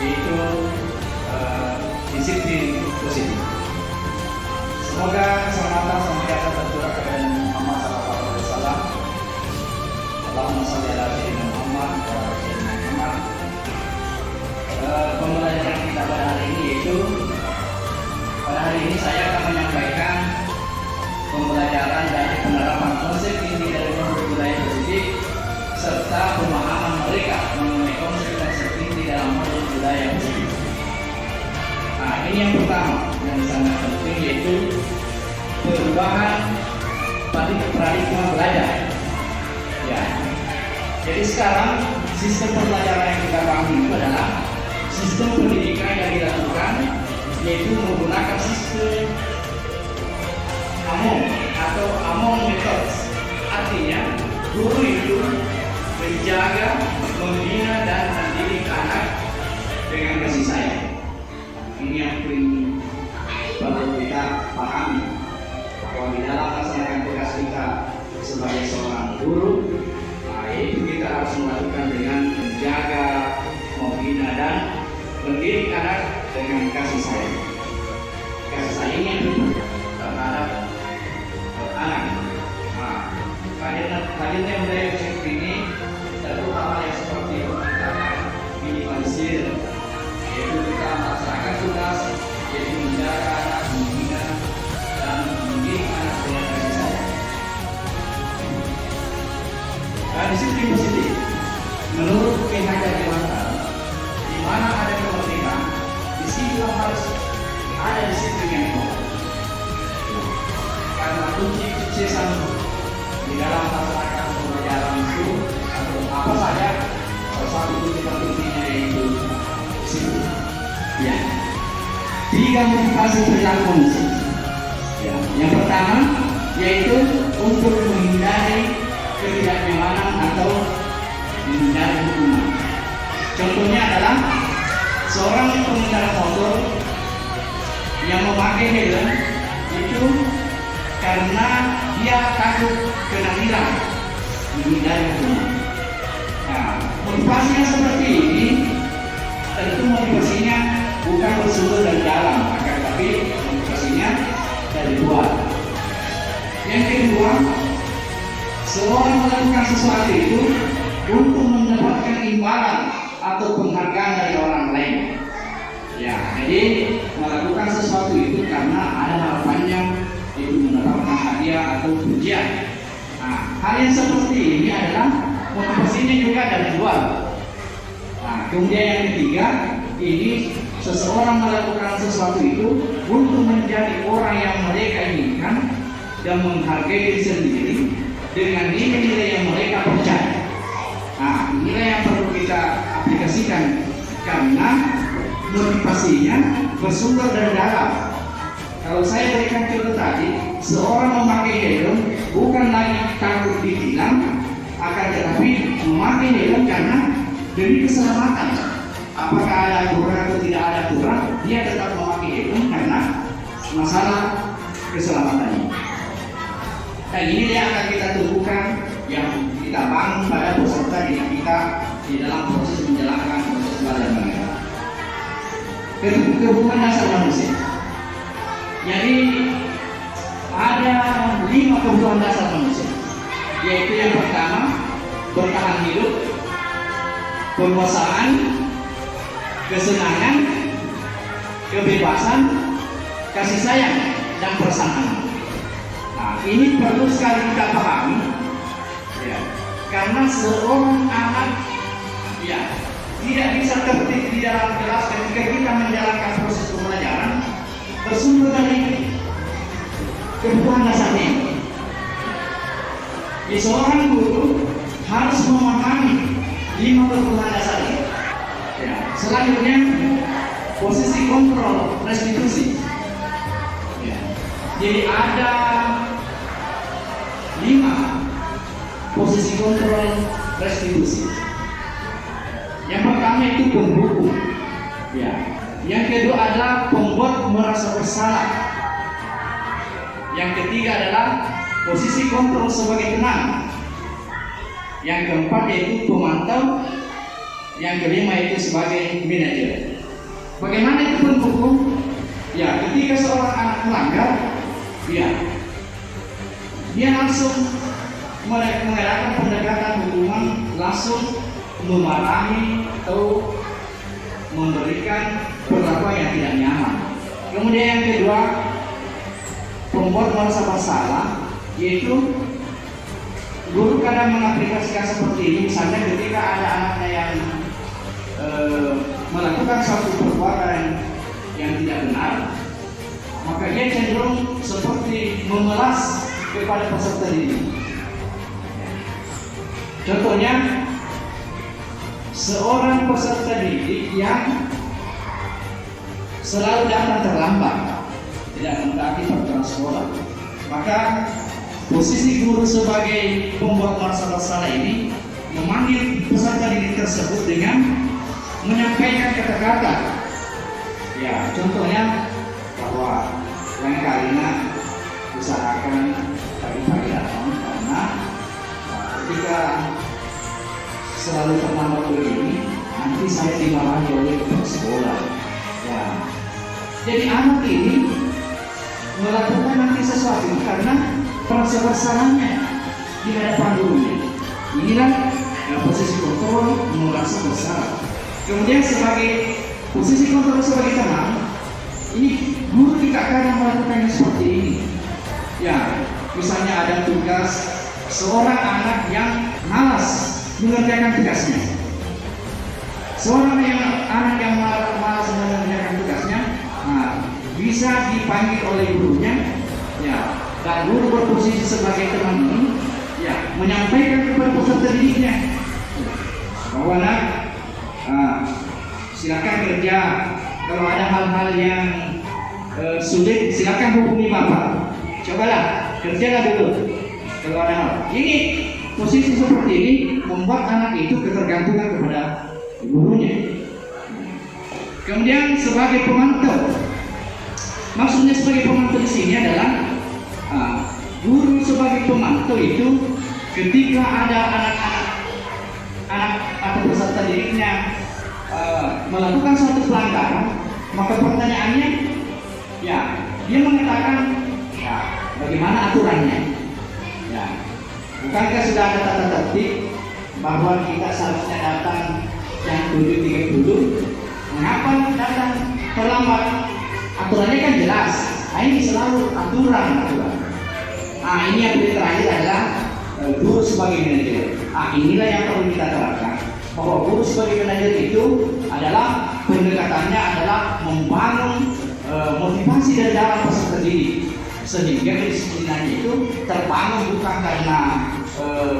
yaitu disiplin positif. Semoga keselamatan senantiasa tercurah kepada Muhammad SAW. Allahumma sholli ala sayyidina Muhammad wa ala sayyidina Muhammad. Pembelajaran kita pada hari ini yaitu saya akan menyampaikan pembelajaran dari penerapan konsep inti dari konflik budaya positif serta pemahaman mereka mengenai konsep-konsep inti dalam konflik budaya positif. Nah, ini yang pertama yang sangat penting yaitu perubahan paradigma belajar. Ya, jadi sekarang sistem pembelajaran yang kita pahami itu adalah sistem pendidikan yang dilakukan yaitu menggunakan sistem AMON atau AMON methods. Artinya guru itu menjaga, membina dan mendidik anak dengan kasih sayang. Ini yang perlu kita pahami bahwa di dalam melaksanakan tugas kita sebagai seorang guru, itu kita harus melakukan dengan menjaga, membina dan mendidik anak dengan kasih sayang. Kasih sayangnya terhadap anak. Hadirnya budaya positif ini terutama yang seperti kita minimalisir, yaitu kita melaksanakan tugas, yaitu menjaga anak, membina dan mendidik anak dengan kasih sayang. Disiplin positif menurut PHK Dewantara, di mana ada kemerdekaan, di situ harus ada disiplin yang kuat. Karena kunci kesuksesan di dalam melaksanakan pembelajaran itu atau apa saja, salah satu kunci pentingnya yaitu disiplin. Ya, 3 motivasi perilaku manusia. Ya, yang pertama yaitu untuk menghindari ketidaknyamanan atau menghindari hukuman. Contohnya adalah seorang pengendara motor yang memakai helm itu karena dia takut kena tilang, menghindari hukuman. Nah, motivasinya seperti ini tentu motivasinya bukan bersumber dari dalam, akan tetapi motivasinya dari luar. Yang kedua, seorang melakukan sesuatu itu untuk mendapatkan imbalan atau penghargaan dari orang lain. Ya, jadi melakukan sesuatu itu karena ada harapannya itu mendapatkan hadiah atau pujian. Nah, hal yang seperti ini adalah motivasinya juga dari luar. Nah, kemudian yang ketiga, ini seseorang melakukan sesuatu itu untuk menjadi orang yang mereka inginkan dan menghargai diri sendiri dengan nilai-nilai yang mereka percaya. Nah, nilai yang perlu kita aplikasikan karena motivasinya bersumber dari dalam. Kalau saya berikan contoh tadi, seorang memakai helm bukan lagi takut ditilang, akan tetapi memakai helm karena demi keselamatan. Apakah ada aturan atau tidak ada aturan, dia tetap memakai helm karena masalah keselamatannya. Dan ini yang akan kita tumbuhkan, yang kita bangun pada peserta didik kita di dalam proses menjalankan proses belajar mengajar. Kebutuhan dasar manusia. Jadi ada 5 kebutuhan dasar manusia, yaitu yang pertama bertahan hidup, penguasaan, kesenangan, kebebasan, kasih sayang, dan persamaan. Nah, ini perlu sekali kita pahami, ya, karena seorang anak ya tidak bisa tertib di dalam kelas ketika kita menjalankan proses pembelajaran bersumber dari kebutuhan dasarnya. Jadi seorang guru harus memahami 5 kebutuhan dasarnya. Ya, selanjutnya posisi kontrol restitusi. Ya, jadi ada 5 posisi kontrol restitusi. Yang pertama itu pembuku. Ya. Yang kedua adalah pembuat merasa bersalah. Yang ketiga adalah posisi kontrol sebagai tenang. Yang keempat yaitu pemantau. Yang kelima itu sebagai manajer. Bagaimana itu penghukum? Ya, ketika seorang anak melanggar, ya, dia langsung mengadakan pendekatan hukuman, langsung memarahi atau memberikan perlakuan yang tidak nyaman. Kemudian yang kedua, pembuat merasa bersalah, yaitu guru kadang mengaplikasikan seperti ini. Misalnya ketika ada anaknya yang melakukan suatu perbuatan yang tidak benar, maka dia cenderung seperti memelas kepada peserta didik. Contohnya, seorang peserta didik yang selalu datang terlambat, tidak mentaati peraturan sekolah, maka posisi guru sebagai pembuat merasa bersalah ini memanggil peserta didik tersebut dengan menyampaikan kata-kata. Ya, contohnya bahwa lain kalinya usahakan pagi-pagi datang, karena ketika selalu terlambat begini, nanti saya dimarahi oleh kepala sekolah. Ya, jadi anak ini melakukan nanti sesuatu karena merasa bersalahnya di hadapan gurunya. Inilah posisi kontrol merasa bersalah. Kemudian sebagai posisi kontrol sebagai teman, ini guru tidak kadang melakukannya seperti ini. Ya, misalnya ada tugas seorang anak yang malas mengerjakan tugasnya. Seorang anak yang malas mengerjakan tugasnya, bisa dipanggil oleh gurunya, ya, dan guru berposisi sebagai teman ini, ya, menyampaikan kepada peserta didiknya bahwa silakan kerja. Kalau ada hal-hal yang sulit, silakan hubungi bapak. Cobalah kerjalah dulu. Kalau ada hal ini, posisi seperti ini membuat anak itu ketergantungan kepada gurunya. Kemudian sebagai pemantau, maksudnya sebagai pemantau di sini adalah guru sebagai pemantau itu ketika ada anak atau peserta didiknya melakukan suatu pelanggaran, maka pertanyaannya, ya, dia mengatakan, ya, bagaimana aturannya? Ya, bukankah sudah ada tata tertib bahwa kita seharusnya datang jam 7.30? Mengapa datang terlambat? Aturannya kan jelas. Ini selalu aturan. Ini yang terakhir adalah guru sebagai manajer. Inilah yang perlu kita terapkan, bahwa guru sebagai manajer itu adalah pendekatannya adalah membangun motivasi dari dalam peserta didik, sehingga kedisiplinannya itu terbangun bukan karena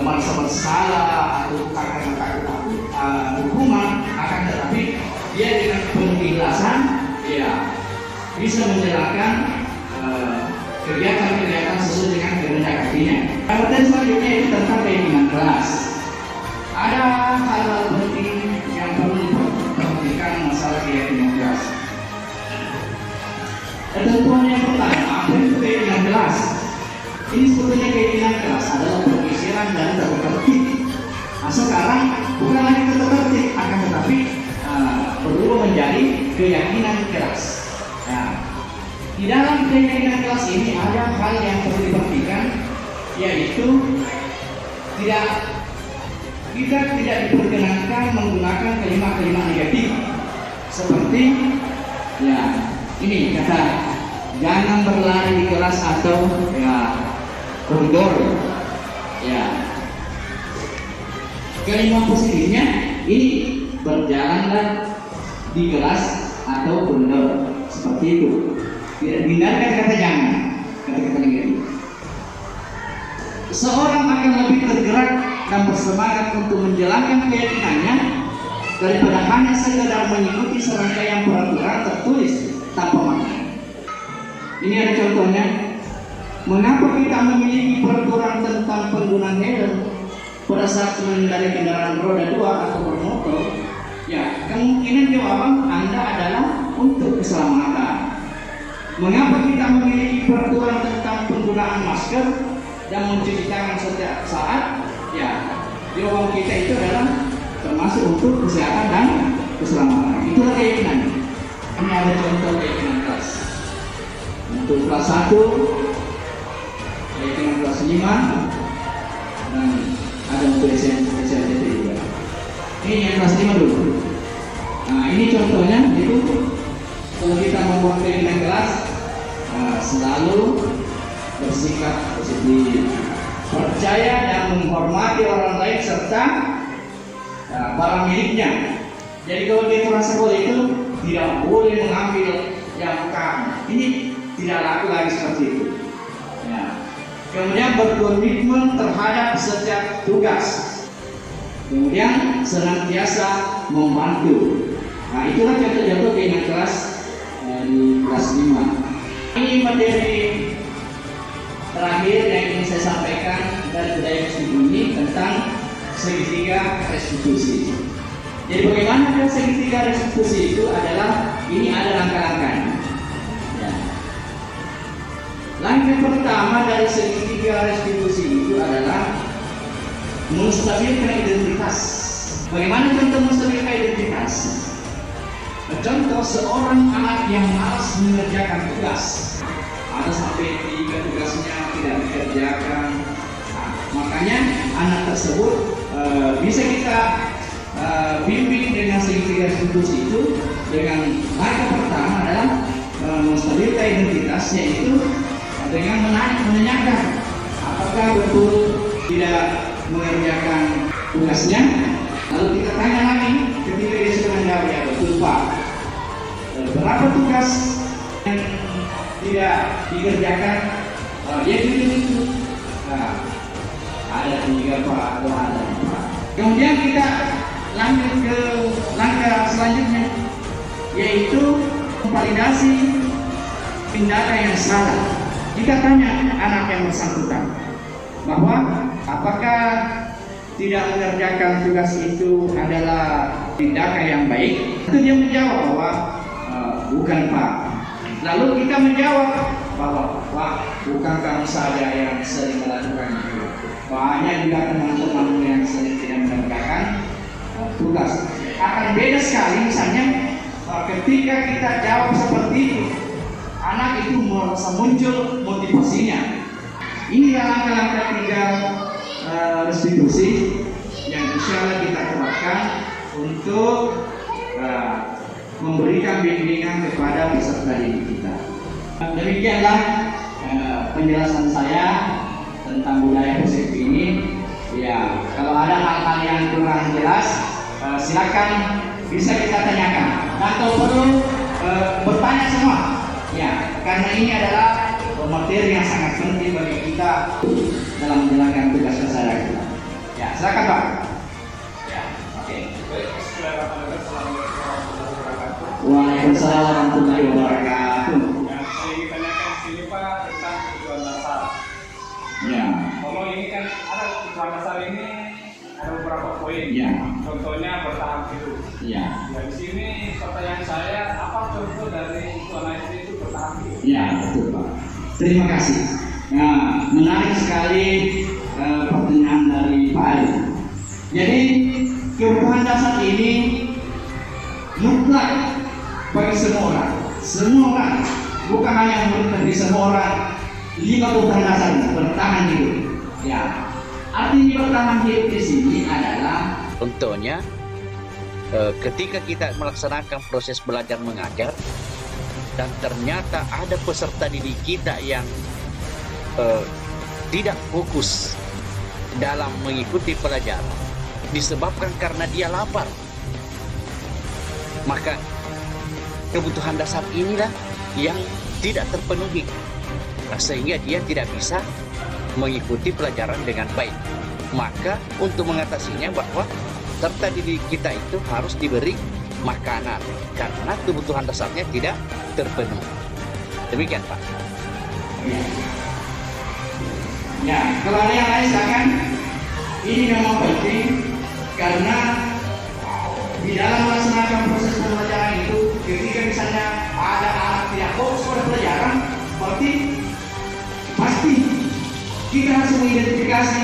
merasa bersalah atau bukan karena takut hukuman, akan tetapi dia dengan penuh keikhlasan, ya, bisa menjalankan kegiatan-kegiatan sesuai dengan kehendak hatinya. Materi selanjutnya itu tentang keyakinan kelas. Ada hal-hal penting yang perlu diperhatikan masalah keyakinan kelas. Ketentuan yang pertama, apa itu keyakinan kelas? Ini sebetulnya keyakinan kelas adalah pergeseran dari tata tertib. Sekarang bukan lagi tata tertib, akan tetapi perlu menjadi keyakinan kelas. Nah, di dalam keyakinan kelas ini ada hal yang perlu diperhatikan, yaitu kita tidak diperkenankan menggunakan kalimat-kalimat negatif, seperti, ya, ini kata jangan berlari di kelas atau, ya, koridor. Ya, kalimat positifnya ini berjalanlah di kelas atau koridor, seperti itu. Tidak dihindarkan kata jangan, kata-kata negatif. Seorang akan lebih tergerak dan bersemangat untuk menjalankan keyakinannya daripada hanya sekedar mengikuti serangkaian peraturan tertulis tanpa makna. Ini ada contohnya. Mengapa kita memiliki peraturan tentang penggunaan helm pada saat mengendarai kendaraan roda 2 atau bermotor? Ya, kemungkinan jawaban Anda adalah untuk keselamatan. Mengapa kita memiliki peraturan tentang penggunaan masker dan mencuci tangan setiap saat? Ya, jawaban kita itu adalah termasuk untuk kesehatan dan keselamatan. Itulah keyakinan. Ini ada contoh keyakinan kelas. Untuk kelas 1, keyakinan kelas 5, dan ada untuk SMT juga. Ini yang kelas 5 dulu. Nah, ini contohnya itu kalau kita membuat keyakinan kelas, selalu bersikap positif, percaya dan menghormati orang lain serta barang miliknya. Jadi kalau di kelas sekolah itu tidak boleh mengambil yang bukan. Ini tidak laku lagi seperti itu. Ya. Kemudian berkomitmen terhadap setiap tugas. Kemudian senantiasa membantu. Nah, itulah contoh-contoh keyakinan kelas di kelas 5. Ini materi terakhir yang ingin saya sampaikan dari budaya Muslim ini tentang segitiga restitusi. Jadi bagaimana segitiga restitusi itu adalah, ini ada langkah-langkahnya. Ya. Langkah pertama dari segitiga restitusi itu adalah menstabilkan identitas. Bagaimana contoh menstabilkan identitas? Contoh seorang anak yang malas mengerjakan tugas, ada sampai 3 tugasnya tidak dikerjakan. Nah, makanya anak tersebut bisa kita bimbing dengan segitiga restitusi itu dengan langkah pertama adalah menstabilkan identitas, yaitu dengan menanyakan apakah betul tidak mengerjakan tugasnya. Lalu kita tanya lagi ketika dia sudah menjawab ya betul Pak, berapa tugas yang tidak dikerjakan? Dia itu ada 3 Pak, atau ada 4. Kemudian kita lanjut ke langkah selanjutnya, yaitu validasi tindakan yang salah. Kita tanya anak yang bersangkutan bahwa apakah tidak mengerjakan tugas itu adalah tindakan yang baik. Itu dia menjawab bahwa bukan Pak. Lalu kita menjawab bahwa Pak, bukan kamu saja yang sering melakukan itu, banyak juga teman-teman yang sering tidak mengerjakan tugas. Akan beda sekali misalnya ketika kita jawab seperti itu, anak itu merasa muncul motivasinya. Inilah langkah-langkah 3 restitusi yang insya Allah kita terapkan untuk memberikan bimbingan kepada peserta didik kita. Demikianlah penjelasan saya tentang budaya positif ini. Ya, kalau ada hal-hal yang kurang jelas, silakan bisa kita tanyakan atau perlu bertanya semua. Ya, karena ini adalah materi yang sangat penting bagi kita dalam menjalankan tugas keseharian kita. Ya, silakan Pak. Ya, oke. Waalaikumsalam warahmatullahi wabarakatuh. Yang saya ingin tanyakan sini Pak tentang tujuan dasar. Ya. Kalau ini kan ada tujuan dasar ini ada beberapa poin. Ya. Contohnya bertahan hidup. Ya. Ya, di sini pertanyaan saya, apa contoh dari tujuan itu bertahan hidup? Ya, betul Pak. Terima kasih. Nah, menarik sekali pertanyaan dari Pak Ali. Jadi kebutuhan dasar ini mutlak bagi semua orang. Semua orang, bukan hanya bagi semua orang. 5 kebutuhan dasar ini bertahan hidup. Ya, artinya bertahan hidup di sini adalah contohnya ketika kita melaksanakan proses belajar mengajar dan ternyata ada peserta didik kita yang tidak fokus dalam mengikuti pelajaran disebabkan karena dia lapar, maka kebutuhan dasar inilah yang tidak terpenuhi sehingga dia tidak bisa mengikuti pelajaran dengan baik. Maka untuk mengatasinya bahwa peserta didik kita itu harus diberi makanan karena kebutuhan dasarnya tidak terpenuhi. Demikian Pak. Ya, kalau ada yang lain silakan. Ini memang penting karena di dalam melaksanakan proses pembelajaran itu, ketika misalnya ada anak tidak fokus pada pelajaran, berarti pasti kita harus mengidentifikasi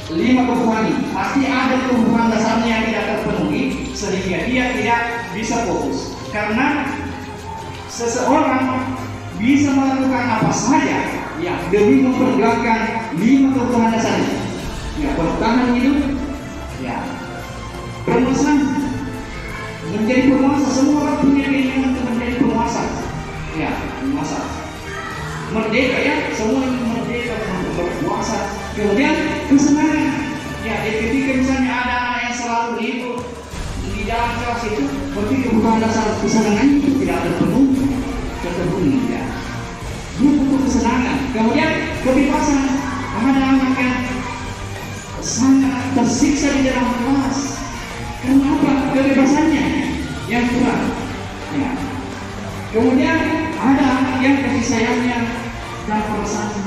5 kebutuhan ini. Pasti ada kebutuhan dasarnya yang tidak terpenuhi sehingga dia tidak bisa fokus. Karena seseorang bisa melakukan apa saja ya demi memperjuangkan 5 kebutuhan dasar. Ya, bertahan hidup, ya, bermasan, menjadi penguasa. Semua orang punya keinginan untuk menjadi penguasa. Ya, penguasa. Merdeka ya, semua ingin merdeka untuk berkuasa. Kemudian kesenangan. Ya, ketika misalnya ada anak yang selalu hidup di dalam kelas itu, berarti kebutuhan dasar kesenangan itu tidak terpenuhi. Ya. Dia butuh kesenangan. Kemudian kebebasan. Ada anak yang sangat tersiksa di dalam kelas. Kenapa? Kebebasannya yang kurang. Ya. Kemudian ada anak yang kasih sayangnya dan perasaan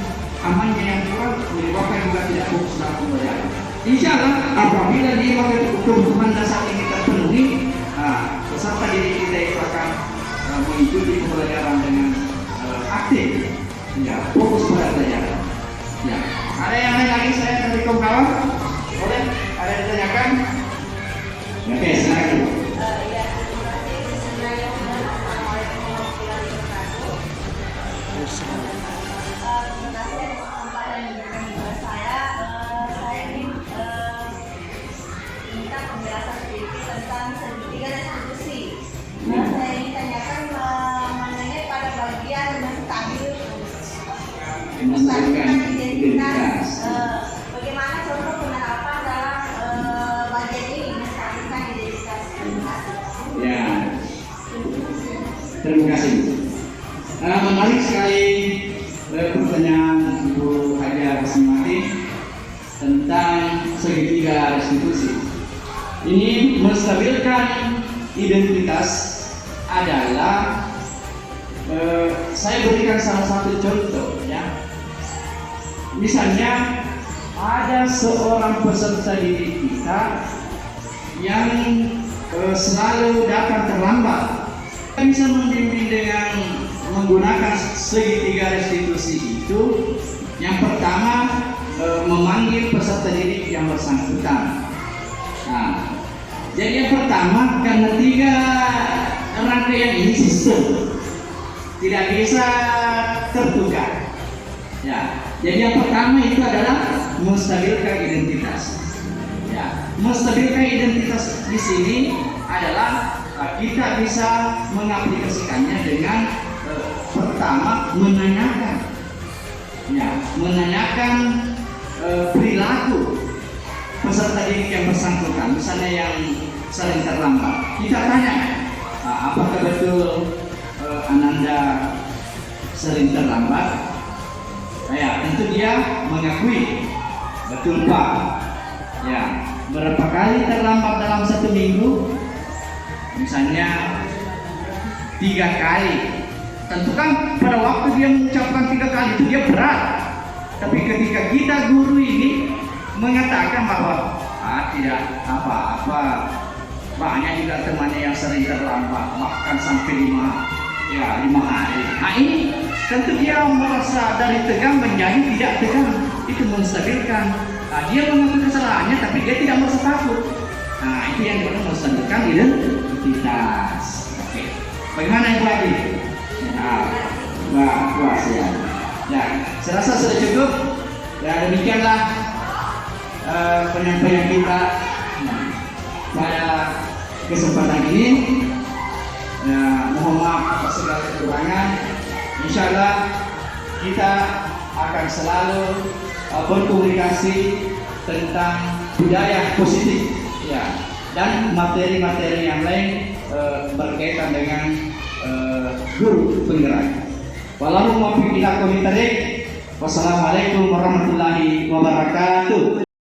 amannya yang kurang, menyebabkan juga tidak fokus dalam pembelajaran. Insya Allah apabila 5 kebutuhan dasar ini terpenuhi, peserta didik kita itu akan mengikuti pembelajaran dengan aktif, ya, fokus pada pelajaran. Ya. Ada yang lain lagi saya dari kawan-kawan? Boleh? Ada yang ditanyakan? Oke, silakan. Saya ingin tanyakan mengenai pada bagian menstabil identitas. Bagaimana contoh penerapan dalam bagian ini menstabilkan identitas? Ya, terima kasih. Menarik sekali pertanyaan Ibu Haja Rasmati tentang segitiga restitusi. Ini menstabilkan identitas adalah saya berikan salah satu contoh ya. Misalnya ada seorang peserta didik kita yang selalu datang terlambat. Kita bisa membimbing dengan menggunakan segitiga restitusi itu. Yang pertama, memanggil peserta didik yang bersangkutan. Nah, jadi yang pertama, karena 3 rangkaian ini sistem tidak bisa tertukar. Ya, jadi yang pertama itu adalah menstabilkan identitas. Ya, menstabilkan identitas di sini adalah kita bisa mengaplikasikannya dengan pertama menanyakan, ya, menanyakan perilaku peserta didik yang bersangkutan, misalnya yang sering terlambat. Kita tanya, apakah betul Ananda sering terlambat? Ya, tentu dia mengakui, betul Pak. Ya, berapa kali terlambat dalam 1 minggu? Misalnya 3 kali. Tentu kan pada waktu dia mengucapkan 3 kali itu dia berat. Tapi ketika kita guru ini mengatakan bahwa tidak apa-apa, banyak juga temannya yang sering terlambat, bahkan sampai 5 hari. Nah ini tentu dia merasa dari tegang menjadi tidak tegang. Itu menstabilkan. Dia mengakui kesalahannya tapi dia tidak merasa takut. Nah itu yang disebut menstabilkan identitas. Oke. Bagaimana Ibu Adi? Puas ya. Ya, saya rasa sudah cukup. Ya, demikianlah penyampaian kita pada kesempatan ini. Ya, mohon maaf atas segala kekurangan. Insya Allah kita akan selalu berkomunikasi tentang budaya positif, ya, dan materi-materi yang lain berkaitan dengan guru penggerak. Wassalamualaikum warahmatullahi wabarakatuh.